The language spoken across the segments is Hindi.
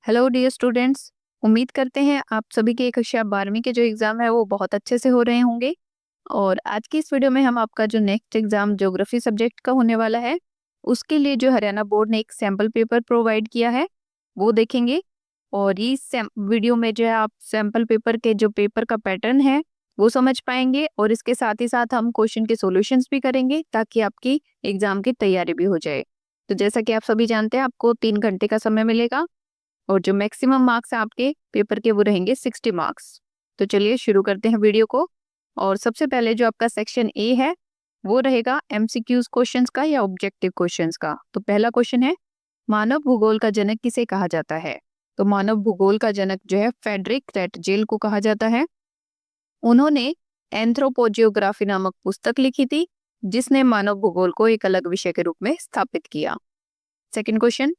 Hello dear students. उम्मीद करते हैं आप सभी के कक्षा 12वीं के जो एग्ज़ाम है वो बहुत अच्छे से हो रहे होंगे। और आज की इस वीडियो में हम आपका जो नेक्स्ट एग्ज़ाम ज्योग्राफी सब्जेक्ट का होने वाला है उसके लिए जो हरियाणा बोर्ड ने एक सैम्पल पेपर प्रोवाइड किया है वो देखेंगे। और इस वीडियो में जो है आप सैम्पल पेपर के जो पेपर का पैटर्न है वो समझ पाएंगे और इसके साथ ही साथ हम क्वेश्चन के सॉल्यूशंस भी करेंगे ताकि आपकी एग्ज़ाम की तैयारी भी हो जाए। तो जैसा कि आप सभी जानते हैं आपको 3 घंटे का समय मिलेगा और जो मैक्सिमम मार्क्स हैं आपके पेपर के वो रहेंगे 60 मार्क्स। तो चलिए शुरू करते हैं वीडियो को। और सबसे पहले जो आपका सेक्शन ए है वो रहेगा एमसीक्यूज क्वेश्चंस का या ऑब्जेक्टिव क्वेश्चंस का। तो पहला क्वेश्चन है, मानव भूगोल का जनक किसे कहा जाता है? तो मानव भूगोल का जनक जो है फ्रेडरिक रैटजेल को कहा जाता है। उन्होंने एंथ्रोपोजियोग्राफी नामक पुस्तक लिखी थी जिसने मानव भूगोल को एक अलग विषय के रूप में स्थापित किया। सेकंड क्वेश्चन,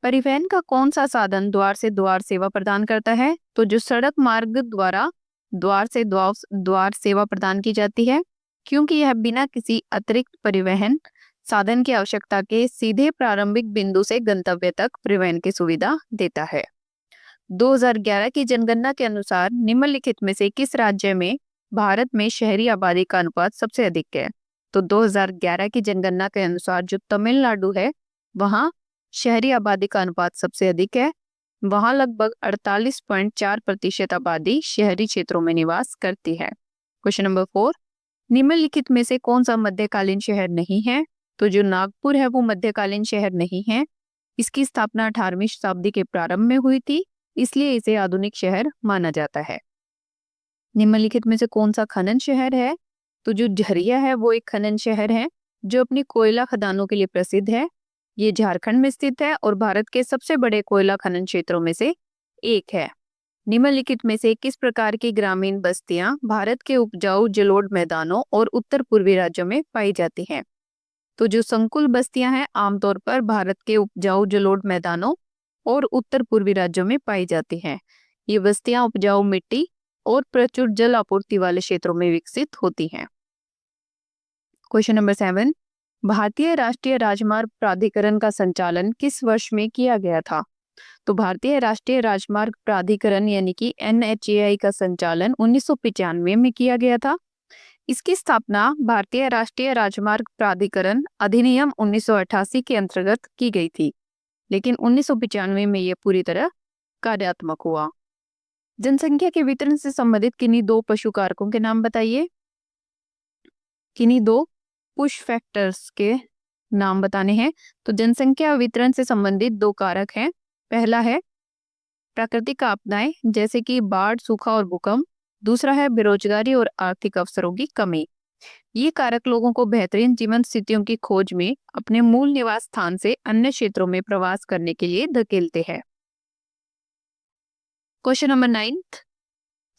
परिवहन का कौन सा साधन द्वार से द्वार सेवा प्रदान करता है? तो जो सड़क मार्ग द्वारा द्वार से द्वार सेवा प्रदान की जाती है क्योंकि यह बिना किसी अतिरिक्त परिवहन साधन की आवश्यकता के सीधे प्रारंभिक बिंदु से गंतव्य तक परिवहन की सुविधा देता है। 2011 की जनगणना के अनुसार निम्नलिखित में से किस राज्य में भारत में शहरी आबादी का अनुपात सबसे अधिक है? तो 2011 की जनगणना के अनुसार जो तमिलनाडु है वहाँ शहरी आबादी का अनुपात सबसे अधिक है। वहां लगभग 48.4% आबादी शहरी क्षेत्रों में निवास करती है। क्वेश्चन नंबर 4, निम्नलिखित में से कौन सा मध्यकालीन शहर नहीं है? तो जो नागपुर है वो मध्यकालीन शहर नहीं है। इसकी स्थापना 18वीं शताब्दी के प्रारंभ में हुई थी, इसलिए इसे आधुनिक शहर माना जाता है। निम्नलिखित में से कौन सा खनन शहर है? तो जो झरिया है वो एक खनन शहर है जो अपनी कोयला खदानों के लिए प्रसिद्ध है। ये झारखंड में स्थित है और भारत के सबसे बड़े कोयला खनन क्षेत्रों में से एक है। निम्नलिखित में से किस प्रकार की ग्रामीण बस्तियां भारत के उपजाऊ जलोढ़ मैदानों और उत्तर पूर्वी राज्यों में पाई जाती हैं? तो जो संकुल बस्तियां हैं आमतौर पर भारत के उपजाऊ जलोढ़ मैदानों और उत्तर पूर्वी राज्यों में पाई जाती हैं। ये बस्तियां उपजाऊ मिट्टी और प्रचुर जल आपूर्ति वाले क्षेत्रों में विकसित होती हैं। क्वेश्चन नंबर 7, भारतीय राष्ट्रीय राजमार्ग प्राधिकरण का संचालन किस वर्ष में किया गया था? तो भारतीय राष्ट्रीय राजमार्ग प्राधिकरण यानी कि NHAI का संचालन 1995 में किया गया था। इसकी स्थापना भारतीय राष्ट्रीय राजमार्ग प्राधिकरण अधिनियम 1988 के अंतर्गत की गई थी, लेकिन 1995 में यह पूरी तरह कार्यात्मक हुआ। जनसंख्या के वितरण से संबंधित किन्हीं दो पशु कारकों के नाम बताइए। किन्हीं दो पुश फैक्टर्स के नाम बताने हैं। तो जनसंख्या वितरण से संबंधित दो कारक हैं। पहला है प्राकृतिक आपदाएं जैसे कि बाढ़, सूखा और भूकंप। दूसरा है बेरोजगारी और आर्थिक अवसरों की कमी। ये कारक लोगों को बेहतरीन जीवन स्थितियों की खोज में अपने मूल निवास स्थान से अन्य क्षेत्रों में प्रवास करने के लिए धकेलते हैं। क्वेश्चन नंबर 9,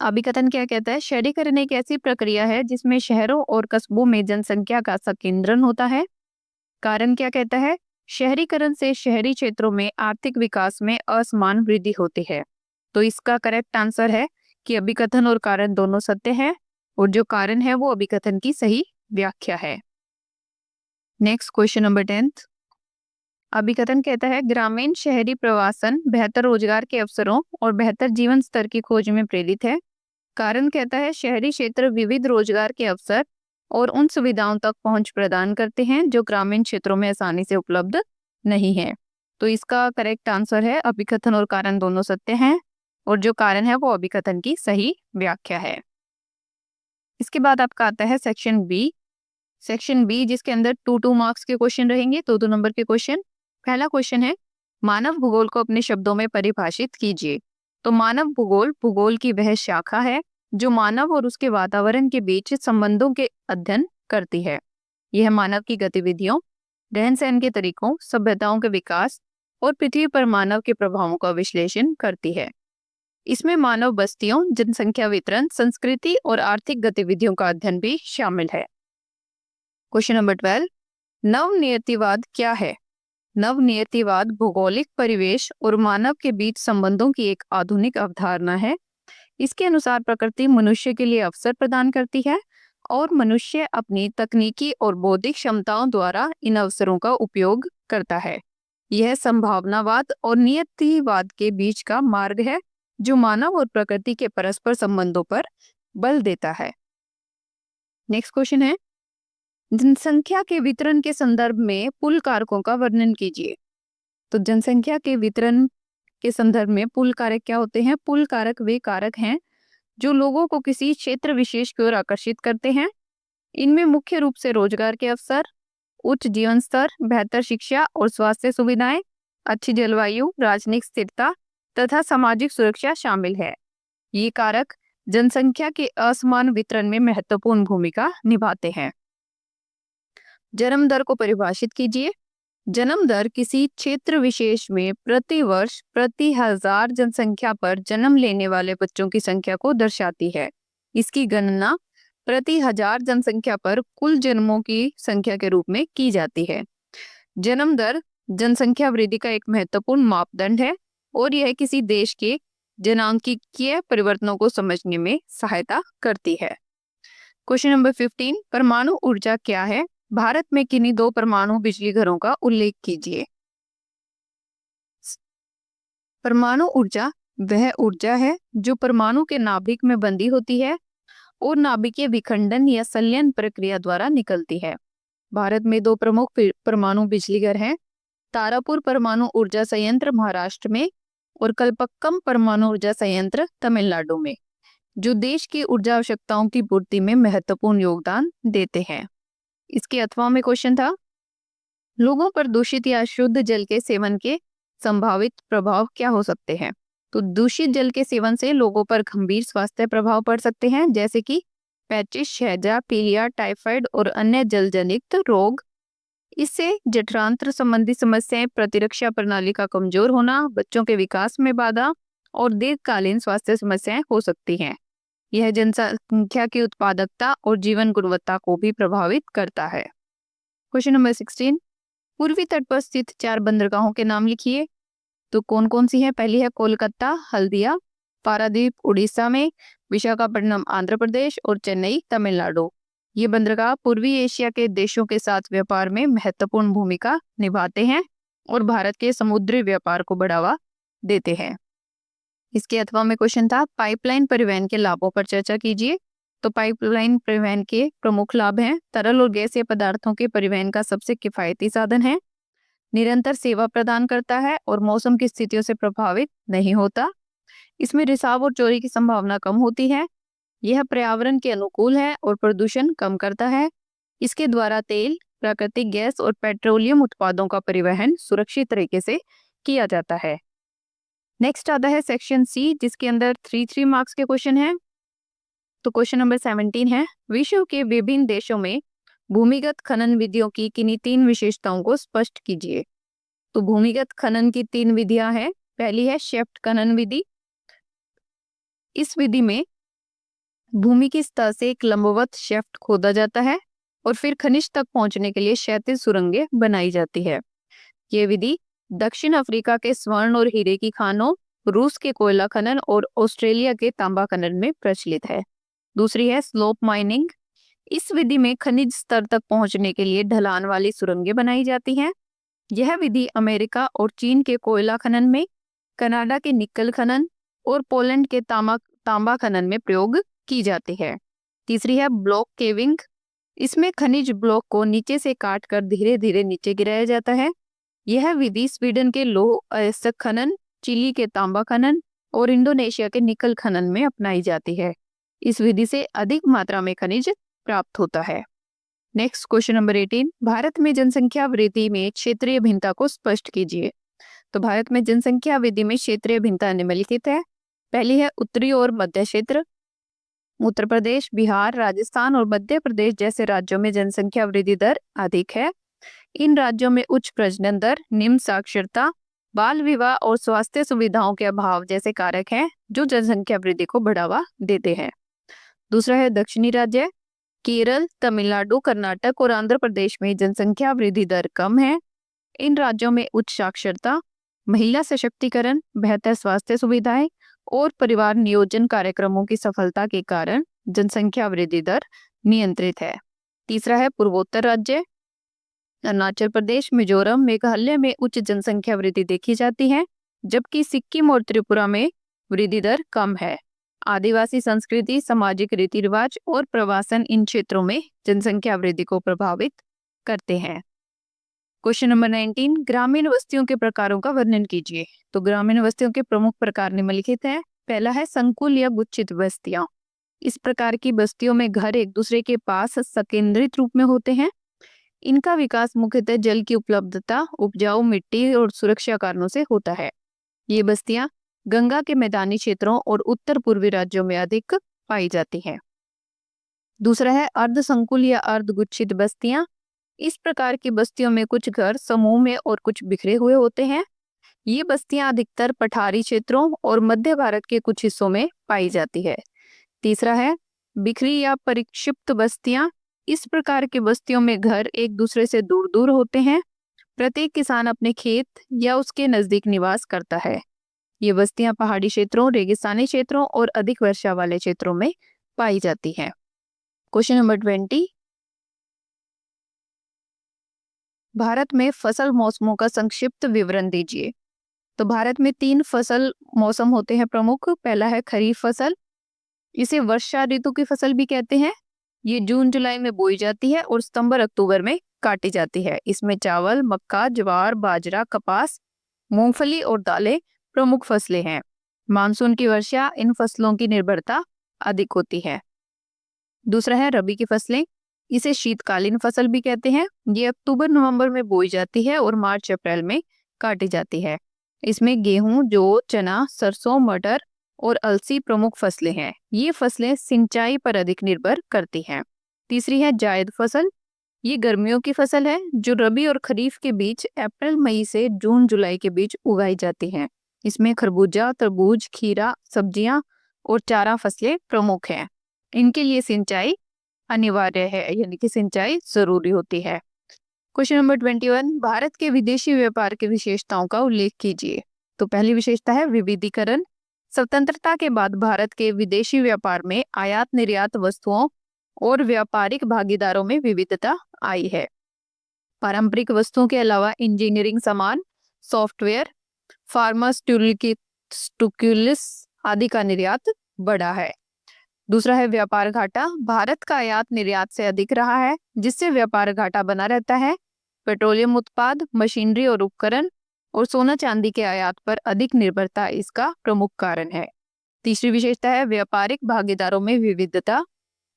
अभिकथन क्या कहता है? शहरीकरण एक ऐसी प्रक्रिया है जिसमें शहरों और कस्बों में जनसंख्या का संकेंद्रण होता है। कारण क्या कहता है? शहरीकरण से शहरी क्षेत्रों में आर्थिक विकास में असमान वृद्धि होती है। तो इसका करेक्ट आंसर है कि अभिकथन और कारण दोनों सत्य है और जो कारण है वो अभिकथन की सही व्याख्या है। नेक्स्ट क्वेश्चन नंबर 10, अभिकथन कहता है ग्रामीण शहरी प्रवासन बेहतर रोजगार के अवसरों और बेहतर जीवन स्तर की खोज में प्रेरित है। कारण कहता है शहरी क्षेत्र विविध रोजगार के अवसर और उन सुविधाओं तक पहुंच प्रदान करते हैं जो ग्रामीण क्षेत्रों में आसानी से उपलब्ध नहीं है। तो इसका करेक्ट आंसर है अभिकथन और कारण दोनों सत्य हैं और जो कारण है वो अभिकथन की सही व्याख्या है। इसके बाद आपका आता है सेक्शन बी। सेक्शन बी जिसके अंदर 2 मार्क्स के क्वेश्चन रहेंगे, 2 नंबर के क्वेश्चन। पहला क्वेश्चन है, मानव भूगोल को अपने शब्दों में परिभाषित कीजिए। तो मानव भूगोल भूगोल की वह शाखा है जो मानव और उसके वातावरण के बीच संबंधों के अध्ययन करती है। यह मानव की गतिविधियों, रहन सहन के तरीकों, सभ्यताओं के विकास और पृथ्वी पर मानव के प्रभावों का विश्लेषण करती है। इसमें मानव बस्तियों, जनसंख्या वितरण, संस्कृति और आर्थिक गतिविधियों का अध्ययन भी शामिल है। क्वेश्चन नंबर 12, नवनियतिवाद क्या है? नवनियतिवाद भौगोलिक परिवेश और मानव के बीच संबंधों की एक आधुनिक अवधारणा है। इसके अनुसार प्रकृति मनुष्य के लिए अवसर प्रदान करती है और मनुष्य अपनी तकनीकी और बौद्धिक क्षमताओं द्वारा इन अवसरों का उपयोग करता है। यह संभावनावाद और नियतिवाद के बीच का मार्ग है जो मानव और प्रकृति के परस्पर संबंधों पर बल देता है। नेक्स्ट क्वेश्चन है, जनसंख्या के वितरण के संदर्भ में पुल कारकों का वर्णन कीजिए। तो जनसंख्या के वितरण के संदर्भ में पुल कारक क्या होते हैं? पुल कारक वे कारक हैं जो लोगों को किसी क्षेत्र विशेष की ओर आकर्षित करते हैं। इनमें मुख्य रूप से रोजगार के अवसर, उच्च जीवन स्तर, बेहतर शिक्षा और स्वास्थ्य सुविधाएं, अच्छी जलवायु, राजनीतिक स्थिरता तथा सामाजिक सुरक्षा शामिल है। ये कारक जनसंख्या के असमान वितरण में महत्वपूर्ण भूमिका निभाते हैं। जन्म दर को परिभाषित कीजिए। जन्म दर किसी क्षेत्र विशेष में प्रति वर्ष प्रति 1000 जनसंख्या पर जन्म लेने वाले बच्चों की संख्या को दर्शाती है। इसकी गणना प्रति 1000 जनसंख्या पर कुल जन्मों की संख्या के रूप में की जाती है। जन्म दर जनसंख्या वृद्धि का एक महत्वपूर्ण मापदंड है और यह किसी देश के जनांकीय परिवर्तनों को समझने में सहायता करती है। क्वेश्चन नंबर 15, परमाणु ऊर्जा क्या है? भारत में किन्हीं 2 परमाणु बिजली घरों का उल्लेख कीजिए। परमाणु ऊर्जा वह ऊर्जा है जो परमाणु के नाभिक में बंधी होती है और नाभिकीय विखंडन या संलयन प्रक्रिया द्वारा निकलती है। भारत में 2 प्रमुख परमाणु बिजली घर हैं, तारापुर परमाणु ऊर्जा संयंत्र महाराष्ट्र में और कल्पक्कम परमाणु ऊर्जा संयंत्र तमिलनाडु में, जो देश की ऊर्जा आवश्यकताओं की पूर्ति में महत्वपूर्ण योगदान देते हैं। इसके अथवा में क्वेश्चन था, लोगों पर दूषित या शुद्ध जल के सेवन के संभावित प्रभाव क्या हो सकते हैं? तो दूषित जल के सेवन से लोगों पर गंभीर स्वास्थ्य प्रभाव पड़ सकते हैं, जैसे कि पेचिश, हैजा, पीलिया, टाइफाइड और अन्य जल जनित रोग। इससे जठरांत्र संबंधी समस्याएं, प्रतिरक्षा प्रणाली का कमजोर होना, बच्चों के विकास में बाधा और दीर्घकालीन स्वास्थ्य समस्याएं हो सकती हैं। यह जनसंख्या की उत्पादकता और जीवन गुणवत्ता को भी प्रभावित करता है। क्वेश्चन नंबर 16, पूर्वी तट पर स्थित 4 बंदरगाहों के नाम लिखिए। तो कौन कौन सी है? पहली है कोलकाता, हल्दिया, पारादीप उड़ीसा में, विशाखापट्टनम आंध्र प्रदेश और चेन्नई तमिलनाडु। ये बंदरगाह पूर्वी एशिया के देशों के साथ व्यापार में महत्वपूर्ण भूमिका निभाते हैं और भारत के समुद्री व्यापार को बढ़ावा देते हैं। इसके अथवा में क्वेश्चन था, पाइपलाइन परिवहन के लाभों पर चर्चा कीजिए। तो पाइपलाइन परिवहन के प्रमुख लाभ हैं, तरल और गैसीय पदार्थों के परिवहन का सबसे किफायती साधन है, निरंतर सेवा प्रदान करता है और मौसम की स्थितियों से प्रभावित नहीं होता। इसमें रिसाव और चोरी की संभावना कम होती है। यह पर्यावरण के अनुकूल है और प्रदूषण कम करता है। इसके द्वारा तेल, प्राकृतिक गैस और पेट्रोलियम उत्पादों का परिवहन सुरक्षित तरीके से किया जाता है। नेक्स्ट आता है सेक्शन सी, जिसके अंदर 3 मार्क्स के क्वेश्चन हैं। तो क्वेश्चन नंबर 17 है, विश्व के विभिन्न देशों में भूमिगत खनन विधियों की किन्हीं 3 विशेषताओं को स्पष्ट कीजिए। तो भूमिगत खनन की 3 विधियां हैं। पहली है शेफ्ट खनन विधि। इस विधि में भूमि की सतह से एक लंबवत शेफ्ट खोदा जाता है और फिर खनिज तक पहुंचने के लिए क्षैतिज सुरंगें बनाई जाती है। यह विधि दक्षिण अफ्रीका के स्वर्ण और हीरे की खानों, रूस के कोयला खनन और ऑस्ट्रेलिया के तांबा खनन में प्रचलित है। दूसरी है स्लोप माइनिंग। इस विधि में खनिज स्तर तक पहुंचने के लिए ढलान वाली सुरंगें बनाई जाती हैं। यह विधि अमेरिका और चीन के कोयला खनन में, कनाडा के निकल खनन और पोलैंड के तांबा खनन में प्रयोग की जाती है। तीसरी है ब्लॉक केविंग। इसमें खनिज ब्लॉक को नीचे से काटकर धीरे धीरे नीचे गिराया जाता है। यह विधि स्वीडन के लौह अयस्क खनन, चिली के तांबा खनन और इंडोनेशिया के निकल खनन में अपनाई जाती है। इस विधि से अधिक मात्रा में खनिज प्राप्त होता है। नेक्स्ट क्वेश्चन नंबर 18, भारत में जनसंख्या वृद्धि में क्षेत्रीय भिन्नता को स्पष्ट कीजिए। तो भारत में जनसंख्या वृद्धि में क्षेत्रीय भिन्नता निम्नलिखित है। पहली है उत्तरी और मध्य क्षेत्र। उत्तर प्रदेश, बिहार, राजस्थान और मध्य प्रदेश जैसे राज्यों में जनसंख्या वृद्धि दर अधिक है। इन राज्यों में उच्च प्रजनन दर, निम्न साक्षरता, बाल विवाह और स्वास्थ्य सुविधाओं के अभाव जैसे कारक हैं जो जनसंख्या वृद्धि को बढ़ावा देते हैं। दूसरा है दक्षिणी राज्य। केरल, तमिलनाडु, कर्नाटक और आंध्र प्रदेश में जनसंख्या वृद्धि दर कम है। इन राज्यों में उच्च साक्षरता, महिला सशक्तिकरण, बेहतर स्वास्थ्य सुविधाएं और परिवार नियोजन कार्यक्रमों की सफलता के कारण जनसंख्या वृद्धि दर नियंत्रित है। तीसरा है पूर्वोत्तर राज्य। अरुणाचल प्रदेश, मिजोरम, मेघालय में उच्च जनसंख्या वृद्धि देखी जाती है, जबकि सिक्किम और त्रिपुरा में वृद्धि दर कम है। आदिवासी संस्कृति, सामाजिक रीति रिवाज और प्रवासन इन क्षेत्रों में जनसंख्या वृद्धि को प्रभावित करते हैं। क्वेश्चन नंबर 19, ग्रामीण बस्तियों के प्रकारों का वर्णन कीजिए। तो ग्रामीण बस्तियों के प्रमुख प्रकार निम्नलिखित हैं। पहला है संकुल या गुच्छित बस्तियां। इस प्रकार की बस्तियों में घर एक दूसरे के पास संकेंद्रित रूप में होते हैं। इनका विकास मुख्यतः जल की उपलब्धता, उपजाऊ मिट्टी और सुरक्षा कारणों से होता है। ये बस्तियां गंगा के मैदानी क्षेत्रों और उत्तर पूर्वी राज्यों में अधिक पाई जाती हैं। दूसरा है अर्ध संकुल या अर्ध गुच्छित बस्तियां। इस प्रकार की बस्तियों में कुछ घर समूह में और कुछ बिखरे हुए होते हैं। ये बस्तियां अधिकतर पठारी क्षेत्रों और मध्य भारत के कुछ हिस्सों में पाई जाती है। तीसरा है बिखरी या परिक्षिप्त बस्तियां। इस प्रकार की बस्तियों में घर एक दूसरे से दूर दूर होते हैं। प्रत्येक किसान अपने खेत या उसके नजदीक निवास करता है। ये बस्तियां पहाड़ी क्षेत्रों, रेगिस्तानी क्षेत्रों और अधिक वर्षा वाले क्षेत्रों में पाई जाती हैं। क्वेश्चन नंबर 20, भारत में फसल मौसमों का संक्षिप्त विवरण दीजिए। तो भारत में 3 फसल मौसम होते हैं प्रमुख। पहला है खरीफ फसल, इसे वर्षा ऋतु की फसल भी कहते हैं। ये जून जुलाई में बोई जाती है और सितंबर अक्टूबर में काटी जाती है। इसमें चावल, मक्का, ज्वार, बाजरा, कपास, मूंगफली और दालें प्रमुख फसलें हैं। मानसून की वर्षा इन फसलों की निर्भरता अधिक होती है। दूसरा है रबी की फसलें, इसे शीतकालीन फसल भी कहते हैं। ये अक्टूबर नवंबर में बोई जाती है और मार्च अप्रैल में काटी जाती है। इसमें गेहूं, जौ, चना, सरसों, मटर और अलसी प्रमुख फसलें हैं। ये फसलें सिंचाई पर अधिक निर्भर करती हैं। तीसरी है जायद फसल, ये गर्मियों की फसल है जो रबी और खरीफ के बीच अप्रैल मई से जून जुलाई के बीच उगाई जाती हैं। इसमें खरबूजा, तरबूज, खीरा, सब्जियां और चारा फसलें प्रमुख हैं। इनके लिए सिंचाई अनिवार्य है, यानी कि सिंचाई जरूरी होती है। क्वेश्चन नंबर 21, भारत के विदेशी व्यापार की विशेषताओं का उल्लेख कीजिए। तो पहली विशेषता है विविधीकरण। स्वतंत्रता के बाद भारत के विदेशी व्यापार में आयात निर्यात वस्तुओं और व्यापारिक भागीदारों में विविधता आई है। पारंपरिक वस्तुओं के अलावा इंजीनियरिंग सामान, सॉफ्टवेयर, फार्मास्यूटिकल्स आदि का निर्यात बढ़ा है। दूसरा है व्यापार घाटा। भारत का आयात निर्यात से अधिक रहा है, जिससे व्यापार घाटा बना रहता है। पेट्रोलियम उत्पाद, मशीनरी और उपकरण और सोना चांदी के आयात पर अधिक निर्भरता इसका प्रमुख कारण है। तीसरी विशेषता है व्यापारिक भागीदारों में विविधता।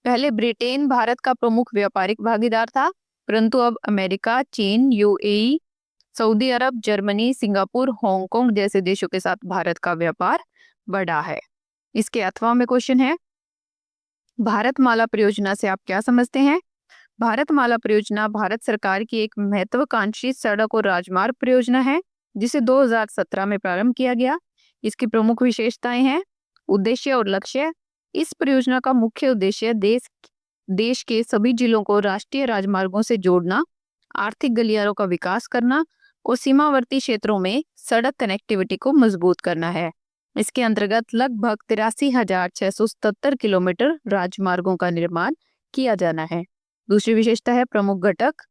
पहले ब्रिटेन भारत का प्रमुख व्यापारिक भागीदार था, परंतु अब अमेरिका, चीन, यूएई, सऊदी अरब, जर्मनी, सिंगापुर, हांगकांग जैसे देशों के साथ भारत का व्यापार बढ़ा है। इसके अथवा में क्वेश्चन है, भारतमाला परियोजना से आप क्या समझते हैं? भारतमाला परियोजना भारत सरकार की एक महत्वाकांक्षी सड़क और राजमार्ग परियोजना है, जिसे 2017 में प्रारंभ किया गया। इसकी प्रमुख विशेषताएं हैं उद्देश्य और लक्ष्य। इस परियोजना का मुख्य उद्देश्य देश के सभी जिलों को राष्ट्रीय राजमार्गों से जोड़ना, आर्थिक गलियारों का विकास करना और सीमावर्ती क्षेत्रों में सड़क कनेक्टिविटी को मजबूत करना है। इसके अंतर्गत लगभग 83,677 किलोमीटर राजमार्गों का निर्माण किया जाना है। दूसरी विशेषता है प्रमुख घटक।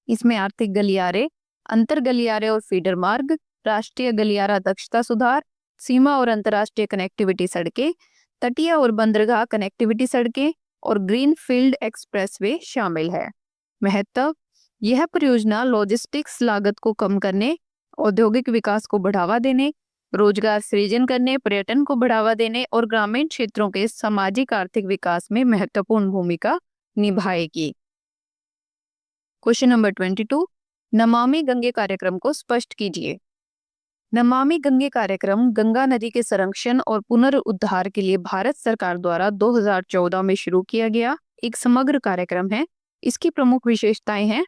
इसमें आर्थिक गलियारे, अंतर गलियारे और फीडर मार्ग, राष्ट्रीय गलियारा दक्षता सुधार, सीमा और अंतर्राष्ट्रीय कनेक्टिविटी सड़कें, तटीय और बंदरगाह कनेक्टिविटी सड़कें और ग्रीन फील्ड एक्सप्रेसवे शामिल है। महत्व, यह परियोजना लॉजिस्टिक्स लागत को कम करने, औद्योगिक विकास को बढ़ावा देने, रोजगार सृजन करने, पर्यटन को बढ़ावा देने और ग्रामीण क्षेत्रों के सामाजिक आर्थिक विकास में महत्वपूर्ण भूमिका निभाएगी। क्वेश्चन नंबर 22, नमामि गंगे कार्यक्रम को स्पष्ट कीजिए। नमामि गंगे कार्यक्रम गंगा नदी के संरक्षण और पुनरुद्धार के लिए भारत सरकार द्वारा 2014 में शुरू किया गया एक समग्र कार्यक्रम है। इसकी प्रमुख विशेषताएं हैं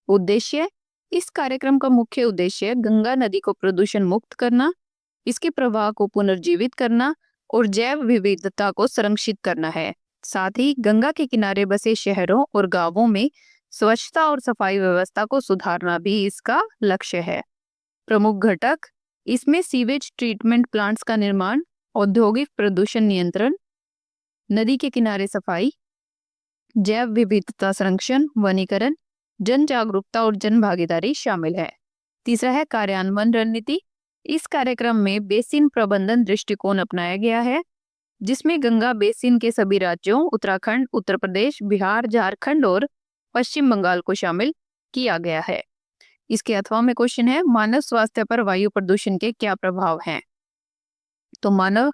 उद्देश्य। इस कार्यक्रम का मुख्य उद्देश्य गंगा नदी को प्रदूषण मुक्त करना, इसके प्रवाह को पुनर्जीवित करना और जैव विविधता को संरक्षित करना है। साथ ही गंगा के किनारे बसे शहरों और गांवों में स्वच्छता और सफाई व्यवस्था को सुधारना भी इसका लक्ष्य है। प्रमुख घटक, इसमें सीवेज ट्रीटमेंट प्लांट्स का निर्माण, औद्योगिक प्रदूषण नियंत्रण, नदी के किनारे सफाई, जैव विविधता संरक्षण, वनीकरण, जन जागरूकता और जन भागीदारी शामिल है। तीसरा है कार्यान्वयन रणनीति। इस कार्यक्रम में बेसिन प्रबंधन दृष्टिकोण अपनाया गया है, जिसमें गंगा बेसिन के सभी राज्यों उत्तराखंड, उत्तर प्रदेश, बिहार, झारखंड और पश्चिम बंगाल को शामिल किया गया है। इसके अथवा में क्वेश्चन है, मानव स्वास्थ्य पर वायु प्रदूषण के क्या प्रभाव हैं? तो मानव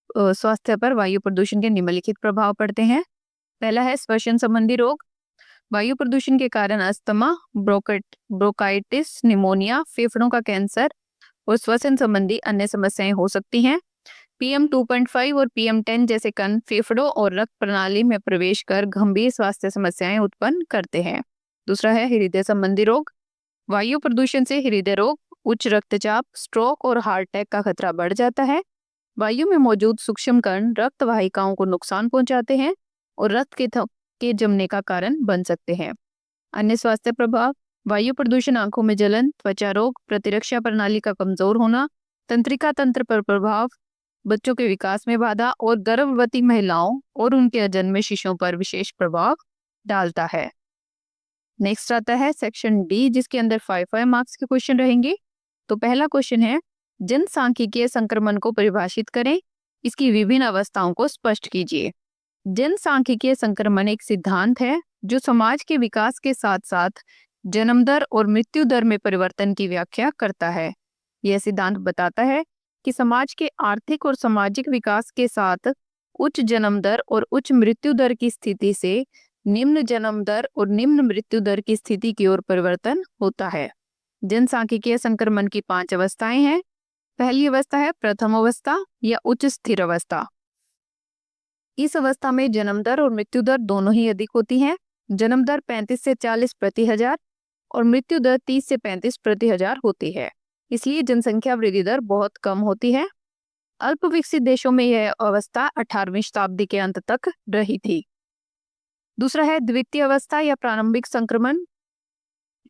स्वास्थ्य पर वायु प्रदूषण के निम्नलिखित प्रभाव पड़ते हैं। पहला है श्वसन संबंधी रोग। वायु प्रदूषण के कारण अस्थमा, ब्रोंकाइटिस, निमोनिया, फेफड़ों का कैंसर और श्वसन संबंधी अन्य समस्याएं हो सकती हैं। PM 2.5 और PM 10 जैसे कण फेफड़ों और रक्त प्रणाली में प्रवेश कर गंभीर स्वास्थ्य समस्याएं उत्पन्न करते हैं। दूसरा है हृदय संबंधी रोग। वायु प्रदूषण से हृदय रोग, उच्च रक्तचाप, स्ट्रोक और हार्ट अटैक का खतरा बढ़ जाता है। वायु में मौजूद सूक्ष्म कण रक्त वाहिकाओं को नुकसान पहुंचाते हैं और रक्त के जमने का कारण बन सकते हैं। अन्य स्वास्थ्य प्रभाव, वायु प्रदूषण आंखों में जलन, त्वचा रोग, प्रतिरक्षा प्रणाली का कमजोर होना, तंत्रिका तंत्र पर प्रभाव, बच्चों के विकास में बाधा और गर्भवती महिलाओं और उनके जन्मे शिशुओं पर विशेष प्रभाव डालता है। नेक्स्ट आता है सेक्शन डी, जिसके अंदर 5 मार्क्स के क्वेश्चन रहेंगे। तो पहला क्वेश्चन है, जनसांख्यिकीय संक्रमण को परिभाषित करें, इसकी विभिन्न अवस्थाओं को स्पष्ट कीजिए। जनसांख्यिकीय संक्रमण एक सिद्धांत है जो समाज के विकास के साथ साथ जन्म दर और मृत्यु दर में परिवर्तन की व्याख्या करता है। यह सिद्धांत बताता है कि समाज के आर्थिक और सामाजिक विकास के साथ उच्च जन्म दर और उच्च मृत्यु दर की स्थिति से निम्न जन्म दर और निम्न मृत्यु दर की स्थिति की ओर परिवर्तन होता है। जनसांख्यिकीय संक्रमण की 5 अवस्थाएं हैं। पहली अवस्था है प्रथम अवस्था या उच्च स्थिर अवस्था। इस अवस्था में जन्म दर और मृत्यु दर दोनों ही अधिक होती हैं। जन्म दर 35 से 40 प्रति हजार और मृत्यु दर 30 से 35 प्रति हजार होती है, इसलिए जनसंख्या वृद्धि दर बहुत कम होती है। अल्प विकसित देशों में यह अवस्था 18वीं शताब्दी के अंत तक रही थी। दूसरा है द्वितीय अवस्था या प्रारंभिक संक्रमण।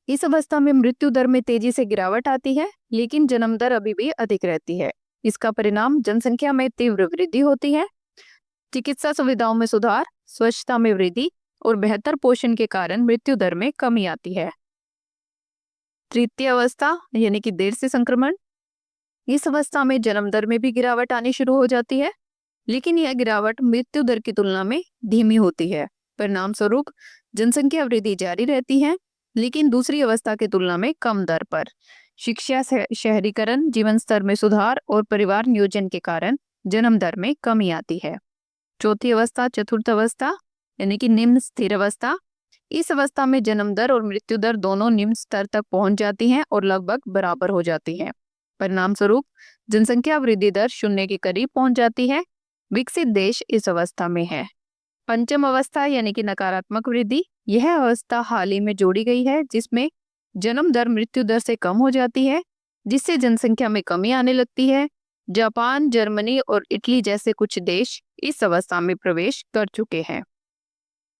इस अवस्था में मृत्यु दर में तेजी से गिरावट आती है, लेकिन जन्म दर अभी भी अधिक रहती है। इसका परिणाम जनसंख्या में तीव्र वृद्धि होती है। चिकित्सा सुविधाओं में सुधार, स्वच्छता में वृद्धि और बेहतर पोषण के कारण मृत्यु दर में कमी आती है। तृतीय अवस्था यानी कि देर से संक्रमण। इस अवस्था में जन्म दर में भी गिरावट आनी शुरू हो जाती है, लेकिन यह गिरावट मृत्यु दर की तुलना में धीमी होती है। परिणाम स्वरूप जनसंख्या वृद्धि जारी रहती है, लेकिन दूसरी अवस्था की तुलना में कम दर पर। शिक्षा, शहरीकरण, जीवन स्तर में सुधार और परिवार नियोजन के कारण जन्म दर में कमी आती है। चौथी अवस्था चतुर्थ अवस्था यानी कि निम्न स्थिर अवस्था। इस अवस्था में जन्म दर और मृत्यु दर दोनों निम्न स्तर तक पहुंच जाती हैं और लगभग बराबर हो जाती हैं। परिणाम स्वरूप जनसंख्या वृद्धि दर 0 के करीब पहुंच जाती है। विकसित देश इस अवस्था में है। पंचम अवस्था यानी कि नकारात्मक वृद्धि। यह अवस्था हाल ही में जोड़ी गई है, जिसमें जन्म दर मृत्यु दर से कम हो जाती है, जिससे जनसंख्या में कमी आने लगती है। जापान, जर्मनी और इटली जैसे कुछ देश इस अवस्था में प्रवेश कर चुके हैं।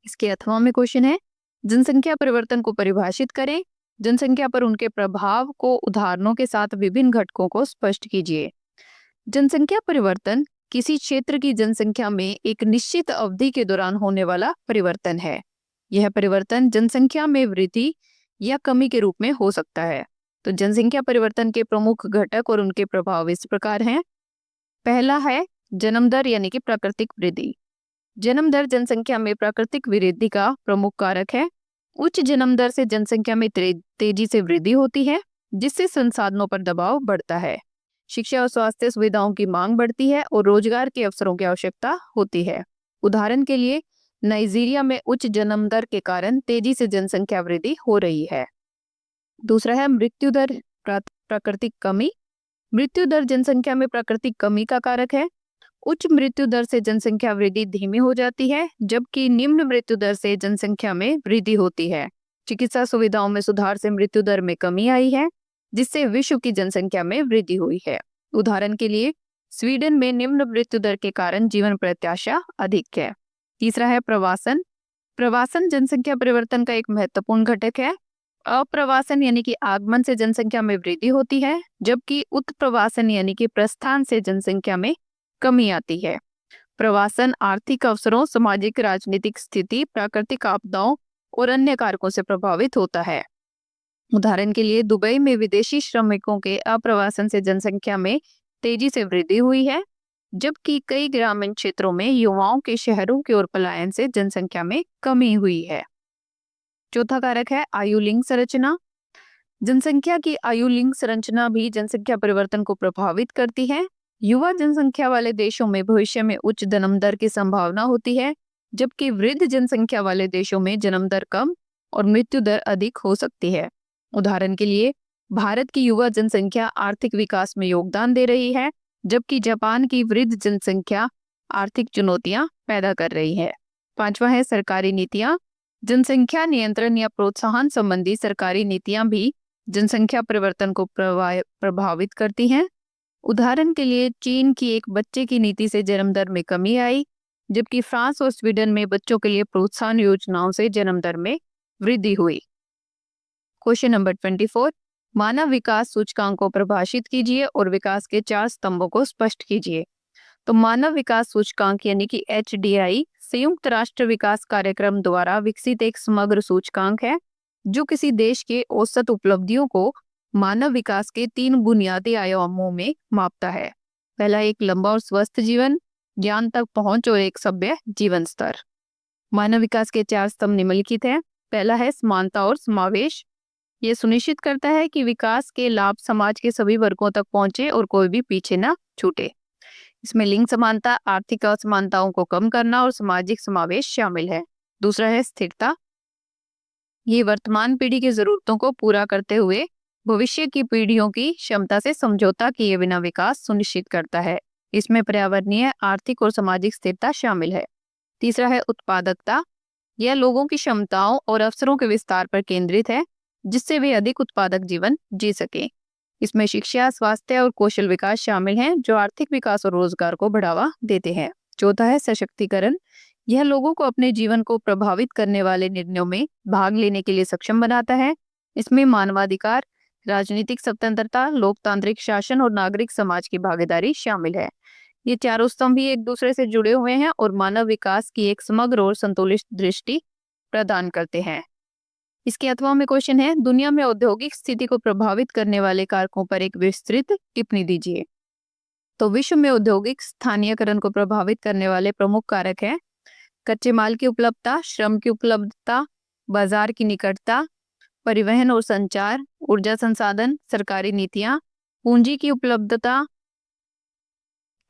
इसके अथवा में क्वेश्चन है, जनसंख्या परिवर्तन को परिभाषित करें। जनसंख्या पर उनके प्रभाव को उदाहरणों के साथ विभिन्न घटकों को स्पष्ट कीजिए। जनसंख्या परिवर्तन किसी क्षेत्र की जनसंख्या में एक निश्चित अवधि के दौरान होने वाला परिवर्तन है। यह परिवर्तन जनसंख्या में वृद्धि या कमी के रूप में हो सकता है। तो जनसंख्या परिवर्तन के प्रमुख घटक और उनके प्रभाव इस प्रकार हैं। पहला है जन्म दर यानी कि प्राकृतिक वृद्धि। जन्म दर जनसंख्या में प्राकृतिक वृद्धि का प्रमुख कारक है। उच्च जन्म दर से जनसंख्या में तेजी से वृद्धि होती है, जिससे संसाधनों पर दबाव बढ़ता है। शिक्षा और स्वास्थ्य सुविधाओं की मांग बढ़ती है और रोजगार के अवसरों की आवश्यकता होती है। उदाहरण के लिए नाइजीरिया में उच्च जन्म दर के कारण तेजी से जनसंख्या वृद्धि हो रही है। दूसरा है मृत्यु दर प्राकृतिक कमी। मृत्यु दर जनसंख्या में प्राकृतिक कमी का कारक है। उच्च मृत्यु दर से जनसंख्या वृद्धि धीमी हो जाती है, जबकि निम्न मृत्यु दर से जनसंख्या में वृद्धि होती है। चिकित्सा सुविधाओं में सुधार से मृत्यु दर में कमी आई है, जिससे विश्व की जनसंख्या में वृद्धि हुई है। उदाहरण के लिए स्वीडन में निम्न मृत्यु दर के कारण जीवन प्रत्याशा अधिक है। तीसरा है प्रवासन। प्रवासन जनसंख्या परिवर्तन का एक महत्वपूर्ण घटक है। अप्रवासन यानी कि आगमन से जनसंख्या में वृद्धि होती है, जबकि उत्प्रवासन यानी कि प्रस्थान से जनसंख्या में कमी आती है। प्रवासन आर्थिक अवसरों, सामाजिक राजनीतिक स्थिति, प्राकृतिक आपदाओं और अन्य कारकों से प्रभावित होता है। उदाहरण के लिए दुबई में विदेशी श्रमिकों के अप्रवासन से जनसंख्या में तेजी से वृद्धि हुई है, जबकि कई ग्रामीण क्षेत्रों में युवाओं के शहरों की ओर पलायन से जनसंख्या में कमी हुई है। चौथा कारक है आयु लिंग संरचना। जनसंख्या की आयु लिंग संरचना भी जनसंख्या परिवर्तन को प्रभावित करती है। युवा जनसंख्या वाले देशों में भविष्य में उच्च जन्म दर की संभावना होती है, जबकि वृद्ध जनसंख्या वाले देशों में जन्म दर कम और मृत्यु दर अधिक हो सकती है। उदाहरण के लिए भारत की युवा जनसंख्या आर्थिक विकास में योगदान दे रही है, जबकि जापान की वृद्ध जनसंख्या आर्थिक चुनौतियां पैदा कर रही है। पांचवा है सरकारी नीतियां। जनसंख्या नियंत्रण या प्रोत्साहन संबंधी सरकारी नीतियां भी जनसंख्या परिवर्तन को प्रभावित करती हैं। उदाहरण के लिए चीन की एक बच्चे की नीति से जन्म दर में कमी आई, जबकि फ्रांस और स्वीडन में बच्चों के लिए प्रोत्साहन योजनाओं से जन्म दर में वृद्धि हुई। क्वेश्चन नंबर 24, मानव विकास सूचकांक को परिभाषित कीजिए और विकास के 4 स्तंभों को स्पष्ट कीजिए। तो मानव विकास सूचकांक यानी कि HDI संयुक्त राष्ट्र विकास कार्यक्रम द्वारा विकसित एक समग्र सूचकांक है, जो किसी देश के औसत उपलब्धियों को मानव विकास के 3 बुनियादी आयामों में मापता है। पहला एक लंबा और स्वस्थ जीवन, ज्ञान तक पहुंच और एक सभ्य जीवन स्तर। मानव विकास के 4 स्तंभ निम्नलिखित हैं। पहला है समानता और समावेश। ये सुनिश्चित करता है कि विकास के लाभ समाज के सभी वर्गों तक पहुंचे और कोई भी पीछे न छूटे। इसमें लिंग समानता, आर्थिक असमानताओं को कम करना और सामाजिक समावेश शामिल है। दूसरा है स्थिरता। ये वर्तमान पीढ़ी की जरूरतों को पूरा करते हुए भविष्य की पीढ़ियों की क्षमता से समझौता किए बिना विकास सुनिश्चित करता है। इसमें पर्यावरणीय, आर्थिक और सामाजिक स्थिरता शामिल है। तीसरा है उत्पादकता। यह लोगों की क्षमताओं और अवसरों के विस्तार पर केंद्रित है, जिससे वे अधिक उत्पादक जीवन जी सके। इसमें शिक्षा, स्वास्थ्य और कौशल विकास शामिल हैं, जो आर्थिक विकास और रोजगार को बढ़ावा देते हैं। चौथा है सशक्तिकरण। यह लोगों को अपने जीवन को प्रभावित करने वाले निर्णयों में भाग लेने के लिए सक्षम बनाता है। इसमें मानवाधिकार, राजनीतिक स्वतंत्रता, लोकतांत्रिक शासन और नागरिक समाज की भागीदारी शामिल है। ये चारों स्तंभ भी एक दूसरे से जुड़े हुए हैं और मानव विकास की एक समग्र और संतुलित दृष्टि प्रदान करते हैं। इसके अथवा में क्वेश्चन है, दुनिया में औद्योगिक स्थिति को प्रभावित करने वाले कारकों पर एक विस्तृत टिप्पणी दीजिए। तो विश्व में औद्योगिक स्थानीयकरण को प्रभावित करने वाले प्रमुख कारक हैं कच्चे माल की उपलब्धता, श्रम की उपलब्धता, बाजार की निकटता, परिवहन और संचार, ऊर्जा संसाधन, सरकारी नीतियां, पूंजी की उपलब्धता,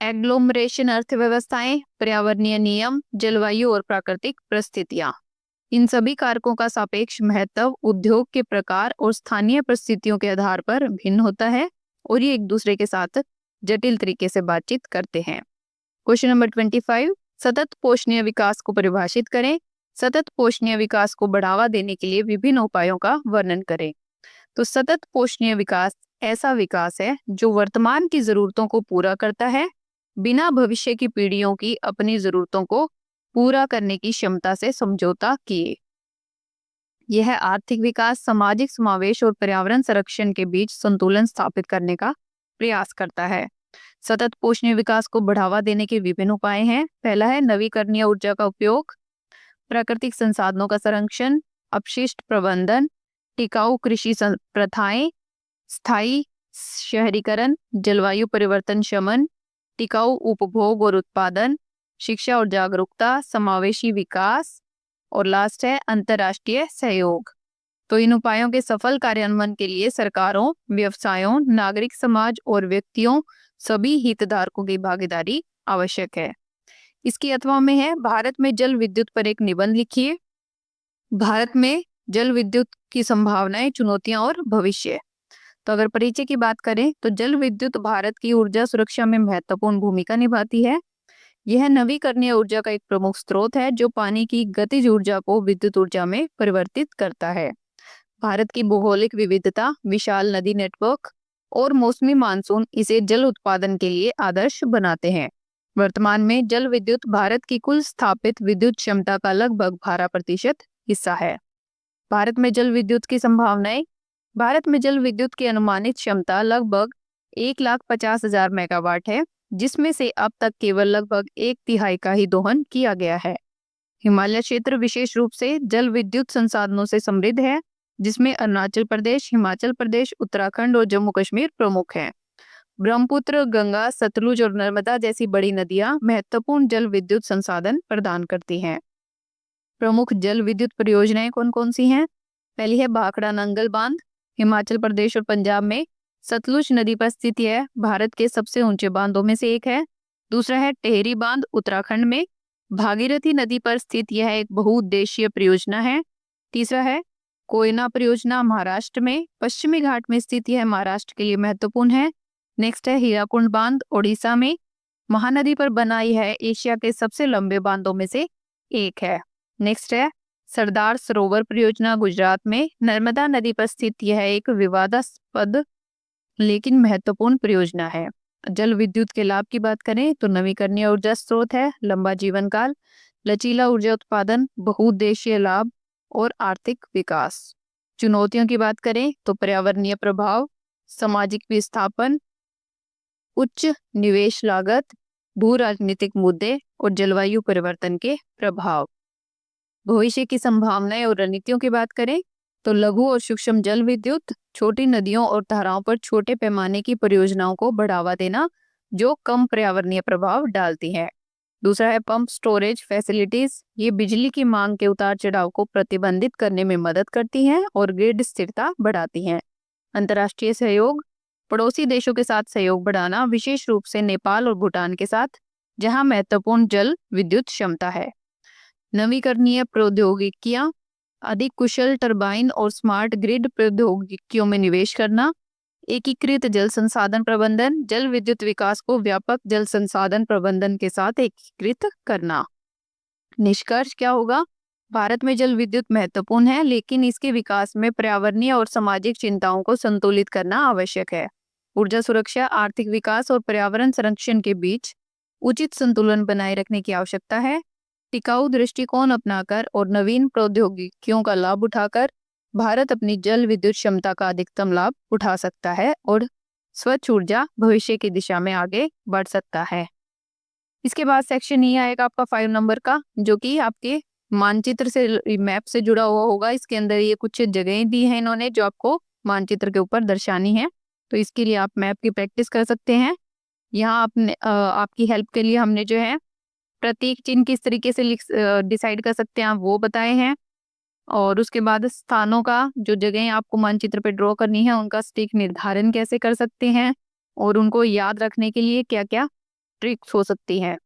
एग्लोमरेशन अर्थव्यवस्थाएं, पर्यावरणीय नियम, जलवायु और प्राकृतिक परिस्थितियां। इन सभी कारकों का सापेक्ष महत्व उद्योग के प्रकार और स्थानीय परिस्थितियों के आधार पर भिन्न होता है और ये एक दूसरे के साथ जटिल तरीके से बातचीत करते हैं। क्वेश्चन नंबर 25, सतत पोषणीय विकास को परिभाषित करें। सतत पोषणीय विकास को बढ़ावा देने के लिए विभिन्न उपायों का वर्णन करें। तो सतत पोषणीय विकास ऐसा विकास है जो वर्तमान की जरूरतों को पूरा करता है, बिना भविष्य की पीढ़ियों की अपनी जरूरतों को पूरा करने की क्षमता से समझौता किए। यह आर्थिक विकास, सामाजिक समावेश और पर्यावरण संरक्षण के बीच संतुलन स्थापित करने का प्रयास करता है। सतत पोषणीय विकास को बढ़ावा देने के विभिन्न उपाय हैं। पहला है नवीकरणीय ऊर्जा का उपयोग, प्राकृतिक संसाधनों का संरक्षण, अपशिष्ट प्रबंधन, टिकाऊ कृषि प्रथाएं, स्थायी शहरीकरण, जलवायु परिवर्तन शमन, टिकाऊ उपभोग और उत्पादन, शिक्षा और जागरूकता, समावेशी विकास और लास्ट है अंतर्राष्ट्रीय सहयोग। तो इन उपायों के सफल कार्यान्वयन के लिए सरकारों, व्यवसायों, नागरिक समाज और व्यक्तियों सभी हितधारकों की भागीदारी आवश्यक है। इसकी अथवा में है भारत में जल विद्युत पर एक निबंध लिखिए। भारत में जल विद्युत की संभावनाएं, चुनौतियां और भविष्य। तो अगर परिचय की बात करें तो जल विद्युत भारत की ऊर्जा सुरक्षा में महत्वपूर्ण भूमिका निभाती है। यह नवीकरणीय ऊर्जा का एक प्रमुख स्रोत है जो पानी की गतिज ऊर्जा को विद्युत ऊर्जा में परिवर्तित करता है। भारत की भौगोलिक विविधता, विशाल नदी नेटवर्क और मौसमी मानसून इसे जल उत्पादन के लिए आदर्श बनाते हैं। वर्तमान में जल विद्युत भारत की कुल स्थापित विद्युत क्षमता का लगभग 12% हिस्सा है। भारत में जल विद्युत की संभावनाएं। भारत में जल विद्युत की अनुमानित क्षमता लगभग 1,50,000 मेगावाट है, जिसमें से अब तक केवल लगभग 1/3 का ही दोहन किया गया है। हिमालय क्षेत्र विशेष रूप से जल विद्युत संसाधनों से समृद्ध है, जिसमें अरुणाचल प्रदेश, हिमाचल प्रदेश, उत्तराखंड और जम्मू कश्मीर प्रमुख हैं। ब्रह्मपुत्र, गंगा, सतलुज और नर्मदा जैसी बड़ी नदियां महत्वपूर्ण जल विद्युत संसाधन प्रदान करती हैं। प्रमुख जल विद्युत परियोजनाएं कौन कौन सी हैं? पहली है भाखड़ा नंगल बांध, हिमाचल प्रदेश और पंजाब में सतलुज नदी पर स्थित है, भारत के सबसे ऊंचे बांधों में से एक है। दूसरा है टेहरी बांध, उत्तराखंड में भागीरथी नदी पर स्थित यह एक बहुउद्देशीय परियोजना है। तीसरा है कोयना परियोजना, महाराष्ट्र में पश्चिमी घाट में स्थित यह महाराष्ट्र के लिए महत्वपूर्ण है। नेक्स्ट है हीराकुंड बांध, ओडिशा में महानदी पर बना यह एशिया के सबसे लंबे बांधों में से एक है। नेक्स्ट है सरदार सरोवर परियोजना, गुजरात में नर्मदा नदी पर स्थित यह एक विवादास्पद लेकिन महत्वपूर्ण परियोजना है। जल विद्युत के लाभ की बात करें तो नवीकरणीय ऊर्जा स्रोत है, लंबा जीवन काल, लचीला ऊर्जा उत्पादन, बहुउद्देशीय लाभ और आर्थिक विकास। चुनौतियों की बात करें तो पर्यावरणीय प्रभाव, सामाजिक विस्थापन, उच्च निवेश लागत, भू राजनीतिक मुद्दे और जलवायु परिवर्तन के प्रभाव। भविष्य की संभावनाएं और रणनीतियों की बात करें तो लघु और सूक्ष्म जल विद्युत, छोटी नदियों और धाराओं पर छोटे पैमाने की परियोजनाओं को बढ़ावा देना जो कम पर्यावरणीय प्रभाव डालती है। दूसरा है पंप स्टोरेज फैसिलिटीज, ये बिजली की मांग के उतार चढ़ाव को प्रतिबंधित करने में मदद करती हैं और ग्रिड स्थिरता बढ़ाती हैं। अंतर्राष्ट्रीय सहयोग, पड़ोसी देशों के साथ सहयोग बढ़ाना, विशेष रूप से नेपाल और भूटान के साथ जहां महत्वपूर्ण जल विद्युत क्षमता है। नवीकरणीय प्रौद्योगिकियां, अधिक कुशल टरबाइन और स्मार्ट ग्रिड प्रौद्योगिकियों में निवेश करना। एकीकृत जल संसाधन प्रबंधन, जल विद्युत विकास को व्यापक जल संसाधन प्रबंधन के साथ एकीकृत करना। निष्कर्ष क्या होगा? भारत में जल विद्युत महत्वपूर्ण है, लेकिन इसके विकास में पर्यावरणीय और सामाजिक चिंताओं को संतुलित करना आवश्यक है। ऊर्जा सुरक्षा, आर्थिक विकास और पर्यावरण संरक्षण के बीच उचित संतुलन बनाए रखने की आवश्यकता है। टिकाऊ दृष्टिकोण अपनाकर और नवीन प्रौद्योगिकियों का लाभ उठाकर भारत अपनी जल विद्युत क्षमता का अधिकतम लाभ उठा सकता है और स्वच्छ ऊर्जा भविष्य की दिशा में आगे बढ़ सकता है। इसके बाद सेक्शन ये आएगा आपका 5 नंबर का, जो कि आपके मानचित्र से, मैप से जुड़ा हुआ होगा। इसके अंदर ये कुछ जगहें दी हैं इन्होंने जो आपको मानचित्र के ऊपर दर्शानी है, तो इसके लिए आप मैप की प्रैक्टिस कर सकते हैं। यहाँ आपने आपकी हेल्प के लिए हमने जो है प्रतीक चिन्ह किस तरीके से डिसाइड कर सकते हैं आप वो बताए हैं, और उसके बाद स्थानों का, जो जगह आपको मानचित्र पे ड्रॉ करनी है उनका सटीक निर्धारण कैसे कर सकते हैं और उनको याद रखने के लिए क्या क्या ट्रिक्स हो सकती हैं।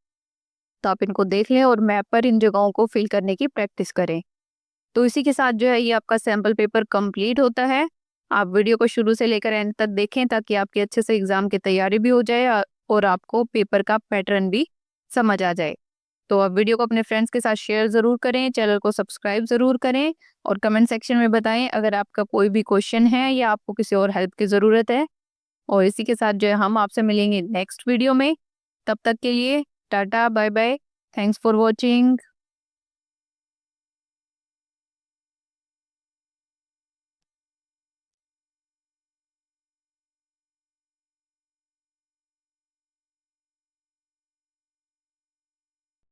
तो आप इनको देख लें और मैप पर इन जगहों को फिल करने की प्रैक्टिस करें। तो इसी के साथ जो है ये आपका सैम्पल पेपर कंप्लीट होता है। आप वीडियो को शुरू से लेकर एंड तक देखें ताकि आपकी अच्छे से एग्जाम की तैयारी भी हो जाए और आपको पेपर का पैटर्न भी समझ आ जाए। तो आप वीडियो को अपने फ्रेंड्स के साथ शेयर ज़रूर करें, चैनल को सब्सक्राइब ज़रूर करें और कमेंट सेक्शन में बताएं अगर आपका कोई भी क्वेश्चन है या आपको किसी और हेल्प की ज़रूरत है। और इसी के साथ जो है हम आपसे मिलेंगे नेक्स्ट वीडियो में। तब तक के लिए tata, bye bye, thanks for watching.